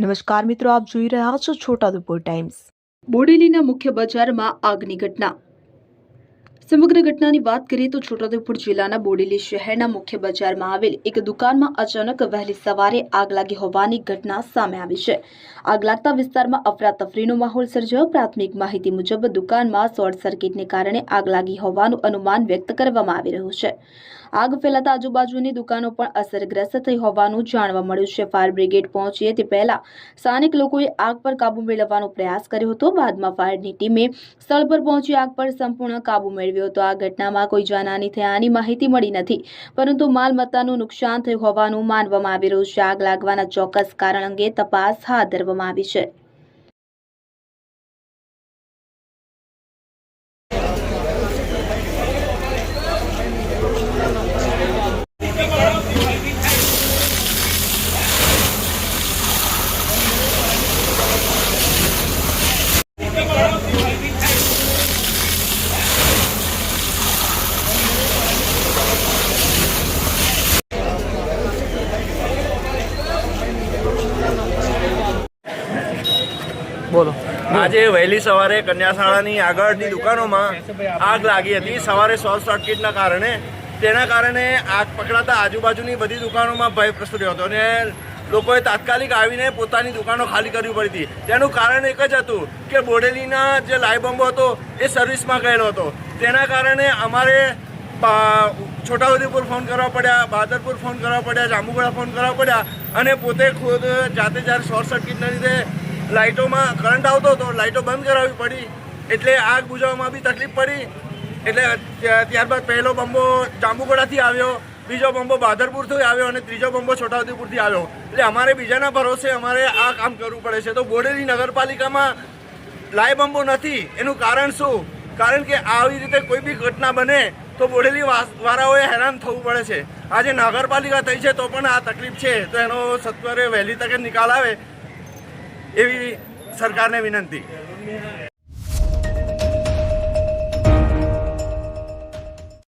નમસ્કાર મિત્રો, આપ જોઈ રહ્યા છો છોટાઉદેપુર ટાઈમ્સ। બોડેલીના મુખ્ય બજારમાં આગની ઘટના। સમગ્ર ઘટનાની વાત કરીએ તો છોટાઉદેપુર જિલ્લાના બોડેલી શહેરના મુખ્ય બજારમાં આવેલ એક દુકાનમાં અચાનક વહેલી સવારે આગ લાગી હોવાની ઘટના સામે આવી છે। આગ લાગતા વિસ્તારમાં અફરાતફરીનો માહોલ સર્જાયો। પ્રાથમિક માહિતી મુજબ દુકાનમાં શોર્ટ સર્કિટને કારણે આગ લાગી હોવાનું અનુમાન વ્યક્ત કરવામાં આવી રહ્યું છે। આગ ફેલાતા આજુબાજુની દુકાનો પણ અસરગ્રસ્ત થઈ હોવાનું જાણવા મળ્યું છે। ફાયર બ્રિગેડ પહોંચે તે પહેલા સ્થાનિક લોકોએ આગ પર કાબુ મેળવવાનો પ્રયાસ કર્યો હતો। બાદમાં ફાયરની ટીમે સ્થળ પર પહોંચી આગ પર સંપૂર્ણ કાબુ મેળવ્યો હતો। આ ઘટનામાં કોઈ જાનહાની થયાની માહિતી મળી નથી, પરંતુ માલમત્તાનું નુકસાન થયું હોવાનું માનવામાં આવી રહ્યું છે। આગ લાગવાના ચોક્કસ કારણ અંગે તપાસ હાથ ધરવામાં આવી છે। બોલો। આજે વહેલી સવારે કન્યાશાળાની આગળની દુકાનોમાં આગ લાગી હતી। સવારે શોર્ટ સર્કિટના કારણે આગ પકડાતા આજુબાજુની બધી દુકાનોમાં ભય પ્રસર્યો હતો અને લોકોએ તાત્કાલિક આવીને પોતાની દુકાનો ખાલી કરવી પડી હતી। તેનું કારણ એક જ હતું કે બોડેલીના જે લાઈવ બોમ્બ હતો એ સર્વિસમાં ગયેલો હતો। તેના કારણે અમારે છોટાઉદેપુર ફોન કરવા પડ્યા, બહાદરપુર ફોન કરવા પડ્યા, જાંબુગોડા ફોન કરવા પડ્યા અને પોતે ખુદ જાતે જ્યારે શોર્ટ સર્કિટના લીધે લાઇટોમાં કરંટ આવતો હતો, લાઇટો બંધ કરાવવી પડી, એટલે આગ બુઝાવવામાં બી તકલીફ પડી। એટલે ત્યારબાદ પહેલો બંબો જાંબુગોડાથી આવ્યો, બીજો બંબો બહાદરપુરથી આવ્યો અને ત્રીજો બંબો છોટાઉદેપુરથી આવ્યો। એટલે અમારે બીજાના ભરોસે અમારે આ કામ કરવું પડે છે। તો બોડેલી નગરપાલિકામાં લાઈવ બંબો નથી, એનું કારણ શું? કારણ કે આવી રીતે કોઈ બી ઘટના બને તો બોડેલી વાળાઓએ હેરાન થવું પડે છે। આજે નગરપાલિકા થઈ છે તો પણ આ તકલીફ છે, તો એનો સત્વરે વહેલી તકે નિકાલ આવે એવી સરકારને વિનંતી।